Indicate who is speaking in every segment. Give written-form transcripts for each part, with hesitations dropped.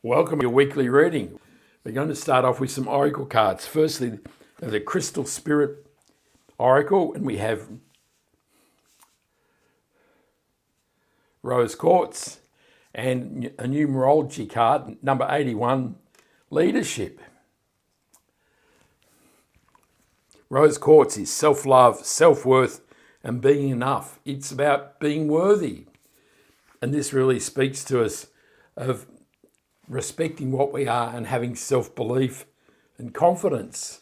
Speaker 1: Welcome to your weekly reading. We're going to start off with some oracle cards. Firstly, the Crystal Spirit Oracle, and we have Rose Quartz, and a numerology card, number 81, Leadership. Rose Quartz is self-love, self-worth, and being enough. It's about being worthy. And this really speaks to us of respecting what we are and having self-belief and confidence.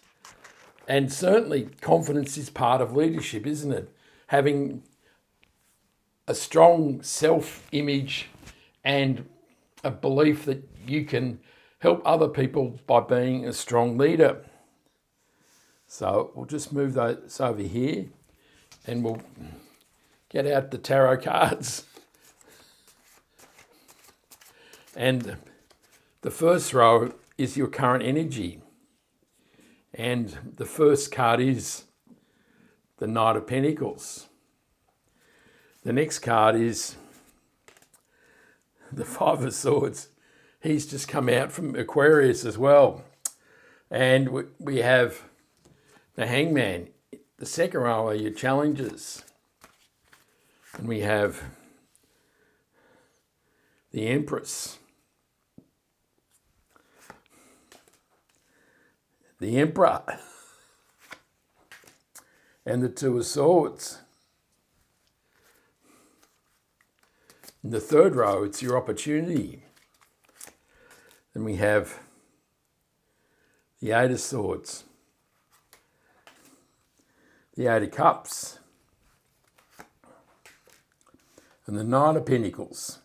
Speaker 1: And certainly confidence is part of leadership, isn't it? Having a strong self-image and a belief that you can help other people by being a strong leader. So we'll just move those over here and we'll get out the tarot cards. And the first row is your current energy. And the first card is the Knight of Pentacles. The next card is the Five of Swords. He's just come out from Aquarius as well. And we have the Hangman. The second row are your challenges. And we have the Empress. The Emperor, and the Two of Swords. In the third row, it's your opportunity. Then we have the Eight of Swords, the Eight of Cups, and the Nine of Pentacles.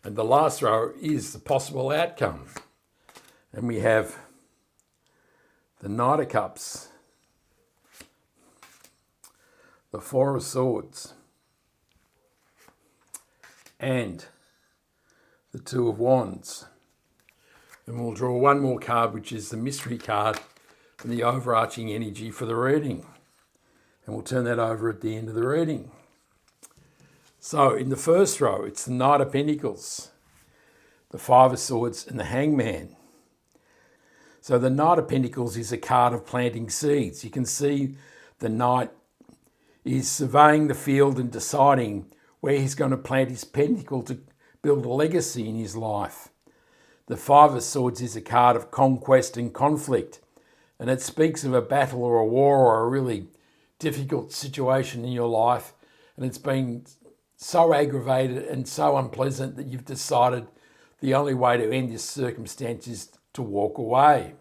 Speaker 1: And the last row is the possible outcome. And we have the Knight of Cups, the Four of Swords, and the Two of Wands. And we'll draw one more card, which is the mystery card and the overarching energy for the reading. And we'll turn that over at the end of the reading. So in the first row, it's the Knight of Pentacles, the Five of Swords, and the Hangman. So the Knight of Pentacles is a card of planting seeds. You can see the Knight is surveying the field and deciding where he's going to plant his pentacle to build a legacy in his life. The Five of Swords is a card of conquest and conflict, and it speaks of a battle or a war or a really difficult situation in your life, and it's been so aggravated and so unpleasant that you've decided the only way to end this circumstance is to walk away.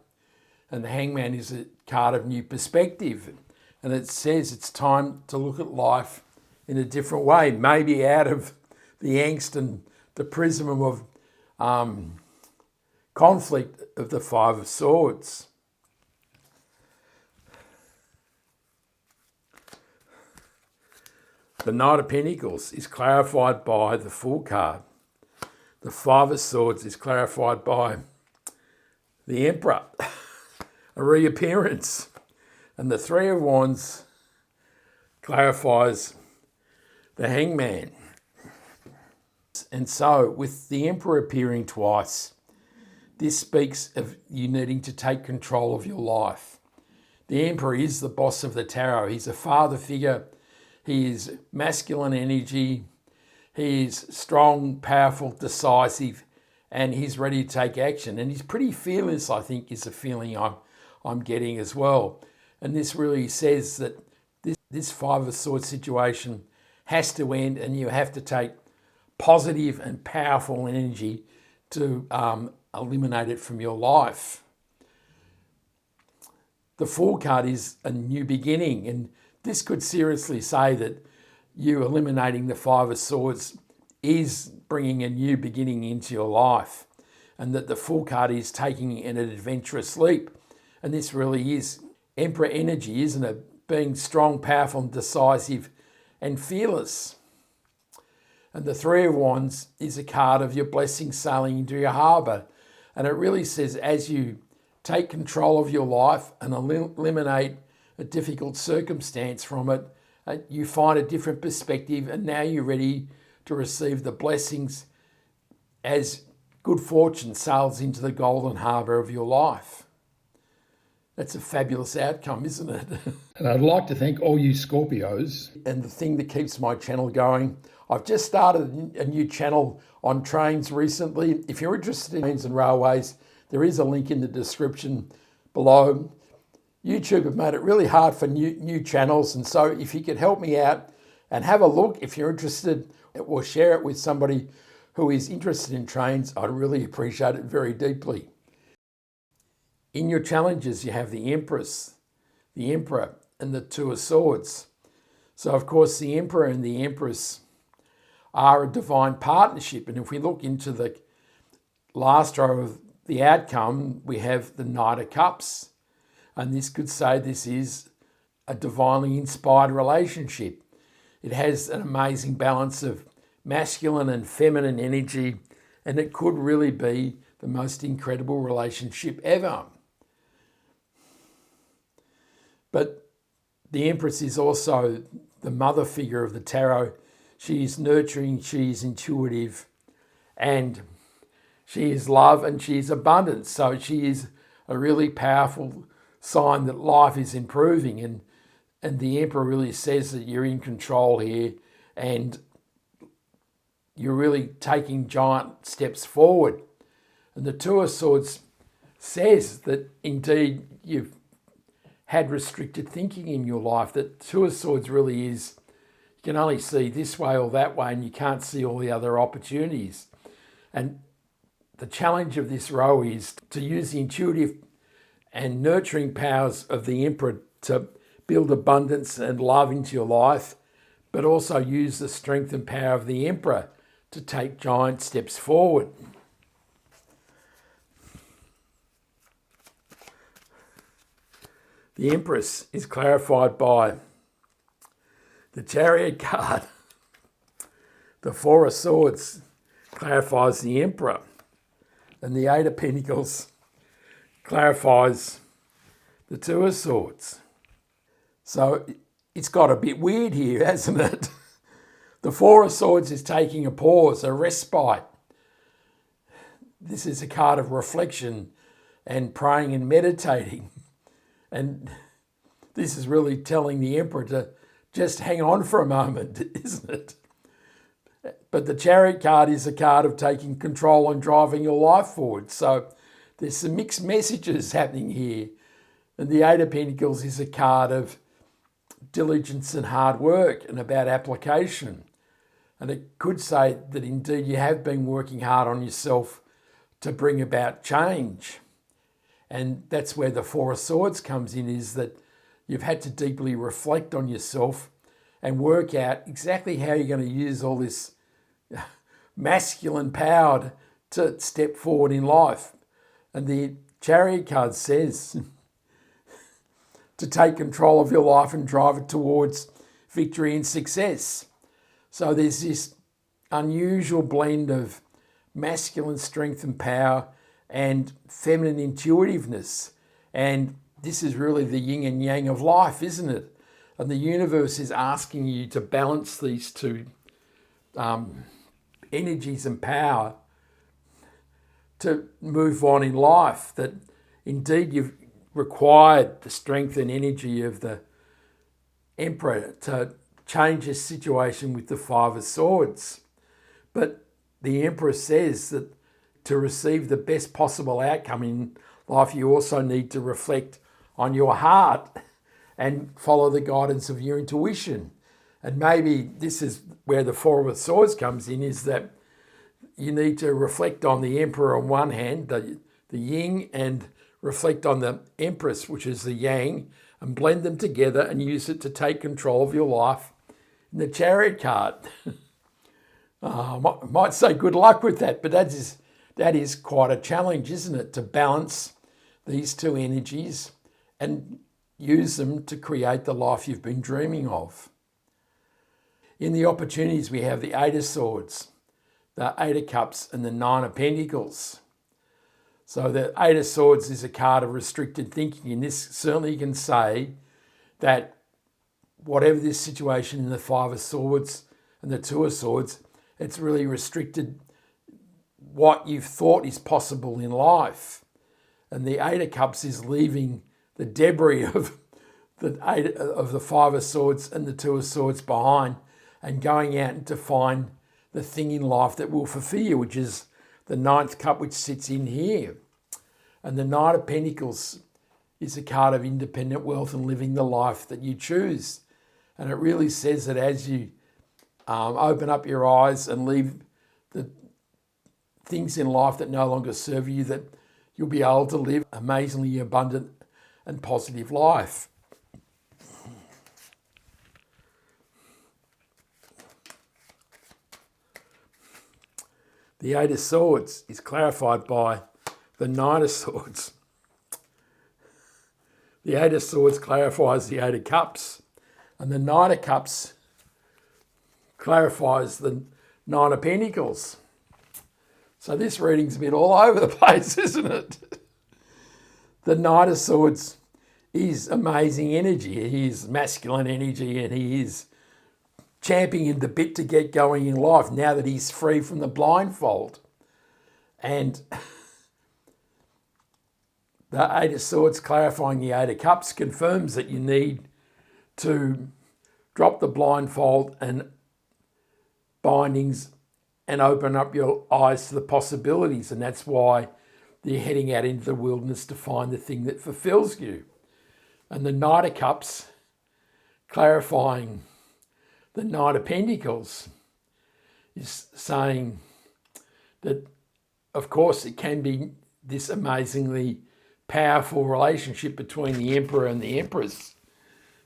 Speaker 1: And the Hangman is a card of new perspective. And it says it's time to look at life in a different way, maybe out of the angst and the prism of conflict of the Five of Swords. The Knight of Pentacles is clarified by the Fool card. The Five of Swords is clarified by the Emperor, a reappearance. And the Three of Wands clarifies the Hangman. And so, with the Emperor appearing twice, this speaks of you needing to take control of your life. The Emperor is the boss of the tarot. He's a father figure. He is masculine energy, he is strong, powerful, decisive, and he's ready to take action. And he's pretty fearless, I think, is the feeling I'm getting as well. And this really says that this Five of Swords situation has to end, and you have to take positive and powerful energy to eliminate it from your life. The Fool card is a new beginning, and this could seriously say that you eliminating the Five of Swords is bringing a new beginning into your life, and that the Fool card is taking an adventurous leap. And this really is Emperor energy, isn't it? Being strong, powerful, and decisive and fearless. And the Three of Wands is a card of your blessing sailing into your harbour. And it really says as you take control of your life and eliminate a difficult circumstance from it, you find a different perspective, and now you're ready to receive the blessings as good fortune sails into the golden harbour of your life. That's a fabulous outcome, isn't it? And I'd like to thank all you Scorpios. And the thing that keeps my channel going, I've just started a new channel on trains recently. If you're interested in trains and railways, there is a link in the description below. YouTube have made it really hard for new channels, and so if you could help me out and have a look if you're interested, or share it with somebody who is interested in trains, I'd really appreciate it very deeply. In your challenges, you have the Empress, the Emperor, and the Two of Swords. So, of course, the Emperor and the Empress are a divine partnership. And if we look into the last row of the outcome, we have the Knight of Cups. And this could say this is a divinely inspired relationship. It has an amazing balance of masculine and feminine energy, and it could really be the most incredible relationship ever. But the Empress is also the mother figure of the tarot. She is nurturing, she is intuitive, and she is love, and she is abundance. So she is a really powerful sign that life is improving, and the Emperor really says that you're in control here and you're really taking giant steps forward. And the Two of Swords says that indeed you've had restricted thinking in your life, that Two of Swords really is, you can only see this way or that way and you can't see all the other opportunities. And the challenge of this row is to use the intuitive and nurturing powers of the Emperor to build abundance and love into your life, but also use the strength and power of the Emperor to take giant steps forward. The Empress is clarified by the Chariot card. The Four of Swords clarifies the Emperor, and the Eight of Pentacles clarifies the Two of Swords. So it's got a bit weird here, hasn't it? The Four of Swords is taking a pause, a respite. This is a card of reflection and praying and meditating. And this is really telling the Emperor to just hang on for a moment, isn't it? But the Chariot card is a card of taking control and driving your life forward. So there's some mixed messages happening here. And the Eight of Pentacles is a card of diligence and hard work and about application. And it could say that indeed you have been working hard on yourself to bring about change. And that's where the Four of Swords comes in, is that you've had to deeply reflect on yourself and work out exactly how you're going to use all this masculine power to step forward in life. And the Chariot card says to take control of your life and drive it towards victory and success. So there's this unusual blend of masculine strength and power and feminine intuitiveness. And this is really the yin and yang of life, isn't it? And the universe is asking you to balance these two energies and power to move on in life. That indeed you've required the strength and energy of the Emperor to change his situation with the Five of Swords. But the Emperor says that to receive the best possible outcome in life, you also need to reflect on your heart and follow the guidance of your intuition. And maybe this is where the Four of Swords comes in, is that you need to reflect on the Emperor on one hand, the yin, and reflect on the Empress, which is the yang, and blend them together and use it to take control of your life. In the Chariot card, I might say good luck with that, but that is quite a challenge, isn't it? To balance these two energies and use them to create the life you've been dreaming of. In the opportunities, we have the Eight of Swords, the Eight of Cups, and the Nine of Pentacles. So the Eight of Swords is a card of restricted thinking, and this certainly can say that whatever this situation in the Five of Swords and the Two of Swords, it's really restricted what you've thought is possible in life. And the Eight of Cups is leaving the debris of the Five of Swords and the Two of Swords behind and going out to find the thing in life that will fulfill you, which is the Ninth Cup, which sits in here. And the Knight of Pentacles is a card of independent wealth and living the life that you choose. And it really says that as you open up your eyes and leave the things in life that no longer serve you, that you'll be able to live amazingly abundant and positive life. The Eight of Swords is clarified by the Knight of Swords. The Eight of Swords clarifies the Eight of Cups, and the Knight of Cups clarifies the Nine of Pentacles. So this reading's a bit all over the place, isn't it? The Knight of Swords is amazing energy. He is masculine energy, and he is championing the bit to get going in life now that he's free from the blindfold. And the Eight of Swords clarifying the Eight of Cups confirms that you need to drop the blindfold and bindings and open up your eyes to the possibilities. And that's why you're heading out into the wilderness to find the thing that fulfills you. And the Knight of Cups clarifying the Knight of Pentacles is saying that, of course, it can be this amazingly powerful relationship between the Emperor and the Empress.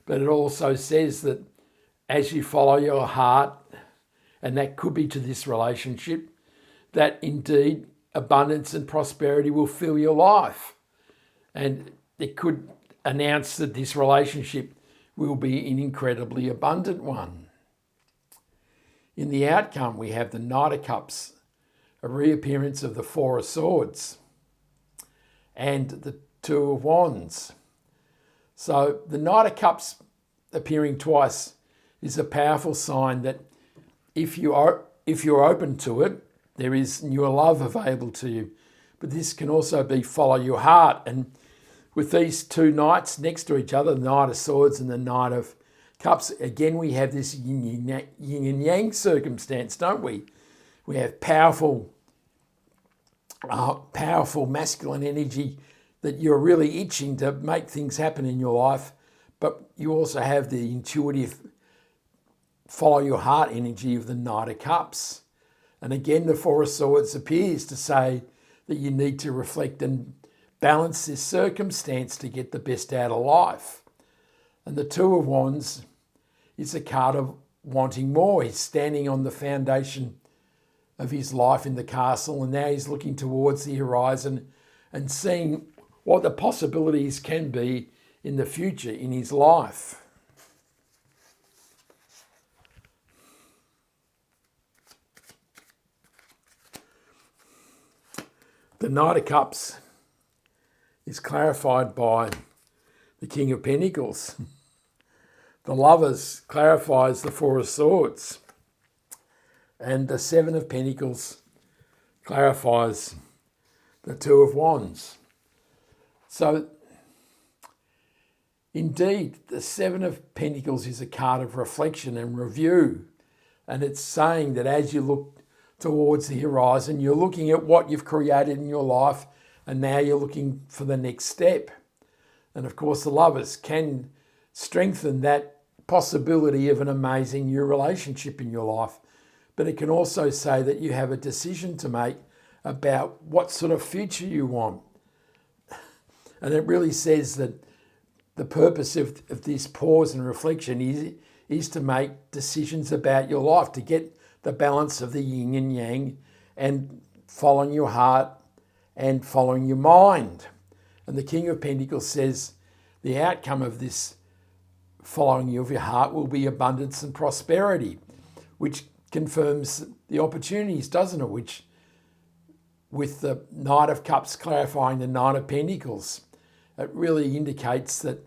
Speaker 1: But it also says that as you follow your heart, and that could be to this relationship, that indeed abundance and prosperity will fill your life. And it could announce that this relationship will be an incredibly abundant one. In the outcome, we have the Knight of Cups, a reappearance of the Four of Swords, and the Two of Wands. So the Knight of Cups appearing twice is a powerful sign that if you're open to it, there is new love available to you. But this can also be follow your heart. And with these two knights next to each other, the Knight of Swords and the Knight of Cups, again, we have this yin and yang circumstance, don't we? We have powerful masculine energy that you're really itching to make things happen in your life, but you also have the intuitive follow your heart energy of the Knight of Cups. And again, the Four of Swords appears to say that you need to reflect and balance this circumstance to get the best out of life. And the Two of Wands is a card of wanting more. He's standing on the foundation of his life in the castle, and now he's looking towards the horizon and seeing what the possibilities can be in the future in his life. The Knight of Cups is clarified by the King of Pentacles. The Lovers clarifies the Four of Swords. And the Seven of Pentacles clarifies the Two of Wands. So, indeed, the Seven of Pentacles is a card of reflection and review. And it's saying that as you look towards the horizon, you're looking at what you've created in your life, and now you're looking for the next step. And of course, the Lovers can strengthen that possibility of an amazing new relationship in your life. But it can also say that you have a decision to make about what sort of future you want. And it really says that the purpose of this pause and reflection is to make decisions about your life, to get the balance of the yin and yang and following your heart and following your mind. And the King of Pentacles says the outcome of this following of your heart will be abundance and prosperity, which confirms the opportunities, doesn't it? Which, with the Knight of Cups clarifying the Knight of Pentacles, it really indicates that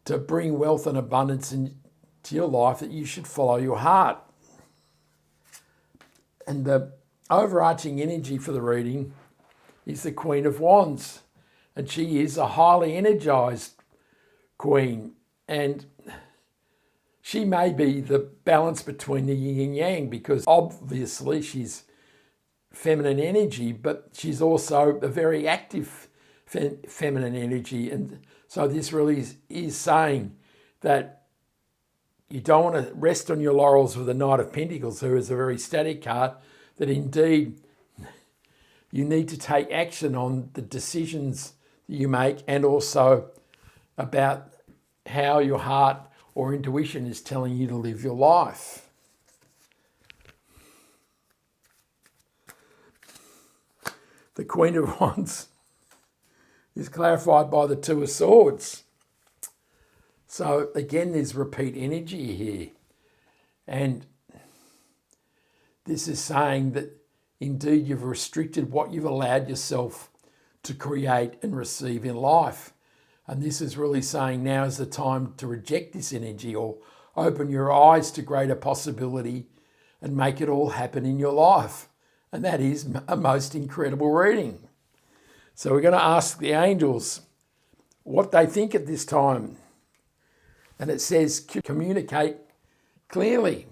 Speaker 1: to bring wealth and abundance to your life that you should follow your heart. And the overarching energy for the reading is the Queen of Wands. And she is a highly energized queen. And she may be the balance between the yin and yang, because obviously she's feminine energy, but she's also a very active feminine energy. And so this really is saying that you don't want to rest on your laurels with the Knight of Pentacles, who is a very static card, that indeed you need to take action on the decisions that you make, and also about how your heart or intuition is telling you to live your life. The Queen of Wands is clarified by the Two of Swords. So again, there's repeat energy here. And this is saying that indeed you've restricted what you've allowed yourself to create and receive in life. And this is really saying now is the time to reject this energy, or open your eyes to greater possibility and make it all happen in your life. And that is a most incredible reading. So we're going to ask the angels what they think at this time. And it says, communicate clearly.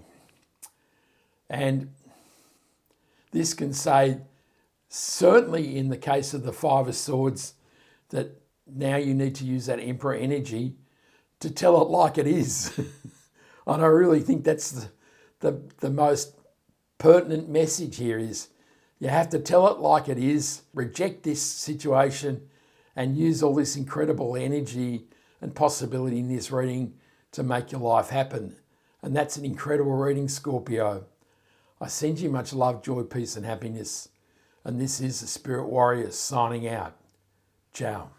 Speaker 1: And this can say, certainly in the case of the Five of Swords, that now you need to use that Emperor energy to tell it like it is. And I really think that's the most pertinent message here is you have to tell it like it is, reject this situation, and use all this incredible energy and possibility in this reading to make your life happen. And that's an incredible reading, Scorpio. I send you much love, joy, peace, and happiness. And this is the Spirit Warrior signing out. Ciao.